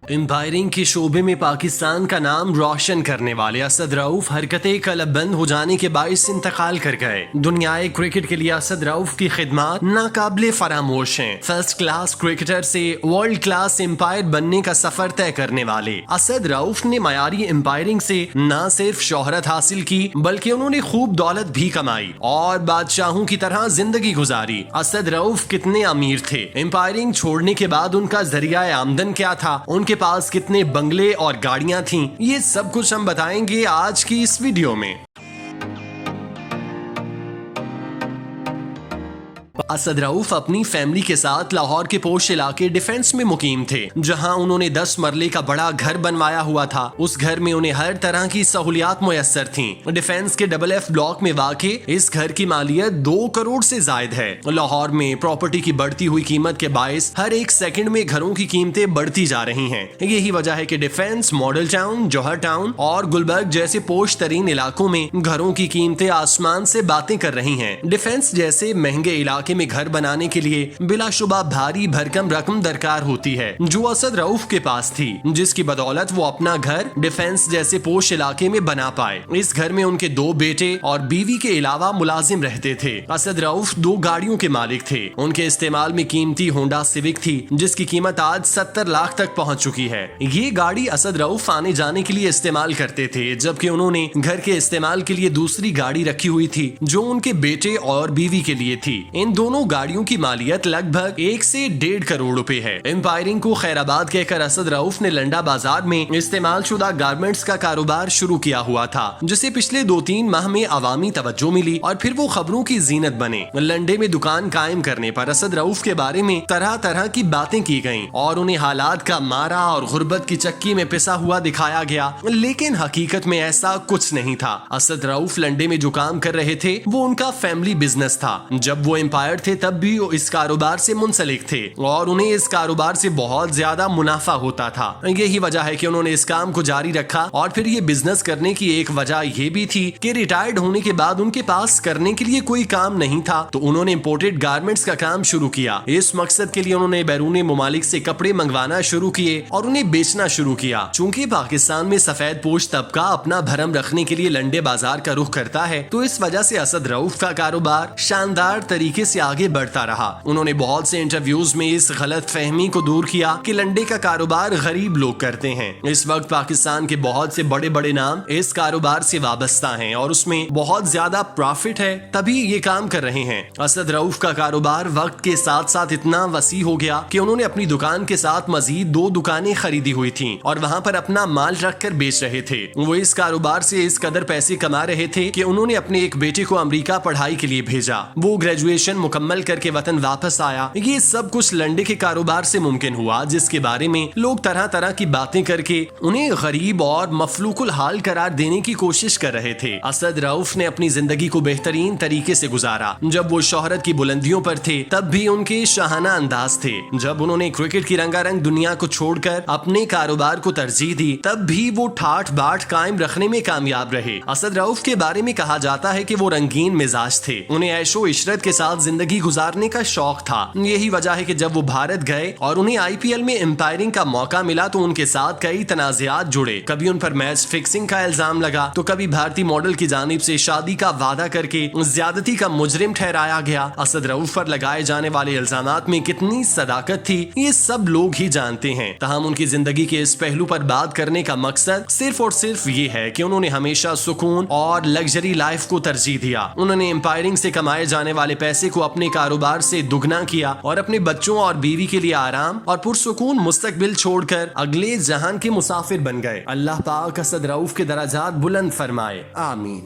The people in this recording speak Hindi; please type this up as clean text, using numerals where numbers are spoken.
एम्पायरिंग के शोबे में पाकिस्तान का नाम रोशन करने वाले असद रऊफ हरकतें कलबबंद हो जाने के बाइस इंतकाल कर गए। दुनियाई क्रिकेट के लिए असद रऊफ की खिदमत नाकाबिले फरामोश हैं। फर्स्ट क्लास क्रिकेटर से वर्ल्ड क्लास एम्पायर बनने का सफर तय करने वाले असद रऊफ ने मयारी एम्पायरिंग से न सिर्फ शोहरत हासिल की बल्कि उन्होंने खूब दौलत भी कमाई और बादशाहों की तरह जिंदगी गुजारी। असद रऊफ कितने अमीर थे, एम्पायरिंग छोड़ने के बाद उनका जरिया आमदन क्या था, उनके पास कितने बंगले और गाड़ियां थीं, ये सब कुछ हम बताएंगे आज की इस वीडियो में। असद रऊफ अपनी फैमिली के साथ लाहौर के पोश इलाके डिफेंस में मुकीम थे, जहां उन्होंने 10 मरले का बड़ा घर बनवाया हुआ था। उस घर में उन्हें हर तरह की सहूलियात मुयस्सर थीं। डिफेंस के डबल एफ ब्लॉक में वाक़े इस घर की मालियत 2 करोड़ से जायद है। लाहौर में प्रॉपर्टी की बढ़ती हुई कीमत के बायस हर एक सेकंड में घरों की कीमतें बढ़ती जा रही हैं। यही वजह है कि डिफेंस, मॉडल टाउन, जौहर टाउन और गुलबर्ग जैसे पोश तरीन इलाकों में घरों की कीमतें आसमान से बातें कर रही हैं। डिफेंस जैसे महंगे इलाके में घर बनाने के लिए बिलाशुबा भारी भरकम रकम दरकार होती है, जो असद रऊफ के पास थी, जिसकी बदौलत वो अपना घर डिफेंस जैसे पोश इलाके में बना पाए। इस घर में उनके 2 बेटे और बीवी के अलावा मुलाजिम रहते थे। असद रऊफ 2 गाड़ियों के मालिक थे। उनके इस्तेमाल में कीमती होंडा सिविक थी, जिसकी कीमत आज 70 लाख तक पहुंच चुकी है। ये गाड़ी असद रऊफ आने जाने के लिए इस्तेमाल करते थे, जबकि उन्होंने घर के इस्तेमाल के लिए दूसरी गाड़ी रखी हुई थी, जो उनके बेटे और बीवी के लिए थी। इन दोनों गाड़ियों की मालियत लगभग 1 से 1.5 करोड़ रुपए है। एम्पायरिंग को खैराबाद कहकर असद रऊफ ने लंडा बाजार में इस्तेमाल शुदा गारमेंट्स का कारोबार शुरू किया हुआ था, जिसे पिछले 2-3 माह में अवामी तवज्जो मिली और फिर वो खबरों की जीनत बने। लंडे में दुकान कायम करने पर असद रऊफ के बारे में तरह तरह की बातें की गयी और उन्हें हालात का मारा और गुर्बत की चक्की में पिसा हुआ दिखाया गया, लेकिन हकीकत में ऐसा कुछ नहीं था। असद रऊफ लंडे में जो काम कर रहे थे वो उनका फैमिली बिजनेस था। जब वो एम्पायर थे तब भी वो इस कारोबार से मुंसलिक थे और उन्हें इस कारोबार से बहुत ज्यादा मुनाफा होता था। यही वजह है कि उन्होंने इस काम को जारी रखा और फिर ये बिजनेस करने की एक वजह ये भी थी कि रिटायर्ड होने के बाद उनके पास करने के लिए कोई काम नहीं था, तो उन्होंने इंपोर्टेड गारमेंट्स का काम शुरू किया। इस मकसद के लिए उन्होंने बैरूनी मुमालिक से कपड़े मंगवाना शुरू किए और उन्हें बेचना शुरू किया। चूंकि पाकिस्तान में सफेद पोश तबका अपना भरम रखने के लिए लंडे बाजार का रुख करता है, तो इस वजह से असद रऊफ का कारोबार शानदार तरीके से आगे बढ़ता रहा। उन्होंने बहुत से इंटरव्यूज में इस गलत फहमी को दूर किया कि लंडे का कारोबार गरीब लोग करते हैं। इस वक्त पाकिस्तान के बहुत से बड़े बड़े नाम इस कारोबार से वाबस्ता हैं और उसमें बहुत ज्यादा प्रॉफिट है, तभी ये काम कर रहे हैं। असद रऊफ का कारोबार वक्त के साथ साथ इतना वसी हो गया कि उन्होंने अपनी दुकान के साथ मजीद 2 दुकानें खरीदी हुई थी और वहाँ पर अपना माल रख कर बेच रहे थे। वो इस कारोबार से इस कदर पैसे कमा रहे थे कि उन्होंने अपने एक बेटे को अमेरिका पढ़ाई के लिए भेजा। वो ग्रेजुएशन मुकम्मल करके वतन वापस आया। ये सब कुछ लंडे के कारोबार से मुमकिन हुआ, जिसके बारे में लोग तरह तरह की बातें करके उन्हें गरीब और मफलूकुल हाल करार देने की कोशिश कर रहे थे। असद रऊफ ने अपनी जिंदगी को बेहतरीन तरीके से गुजारा। जब वो शोहरत की बुलंदियों पर थे तब भी उनके शाहाना अंदाज थे। जब उन्होंने क्रिकेट की रंगारंग दुनिया को छोड़कर अपने कारोबार को तरजीह दी तब भी वो ठाठ बाट कायम रखने में कामयाब रहे। असद रऊफ के बारे में कहा जाता है कि वो रंगीन मिजाज थे। उन्हें ऐशो इशरत के साथ जिंदगी गुजारने का शौक था। यही वजह है कि जब वो भारत गए और उन्हें आईपीएल में एम्पायरिंग का मौका मिला तो उनके साथ कई तनाज़ात जुड़े। कभी उन पर मैच फिक्सिंग का इल्जाम लगा तो कभी भारतीय मॉडल की जानिब से शादी का वादा करके ज्यादती का मुजरिम ठहराया गया। असद रऊफ पर लगाए जाने वाले इल्जामात में कितनी सदाकत थी ये सब लोग ही जानते हैं। तहम उनकी जिंदगी के इस पहलू पर बात करने का मकसद सिर्फ और सिर्फ ये है कि उन्होंने हमेशा सुकून और लग्जरी लाइफ को तरजीह दिया। उन्होंने एम्पायरिंग से कमाए जाने वाले पैसे को अपने कारोबार से दुगना किया और अपने बच्चों और बीवी के लिए आराम और पुरसुकून मुस्तकबिल छोड़कर अगले जहान के मुसाफिर बन गए। अल्लाह पाक असद रऊफ के दराजात बुलंद फरमाए, आमीन।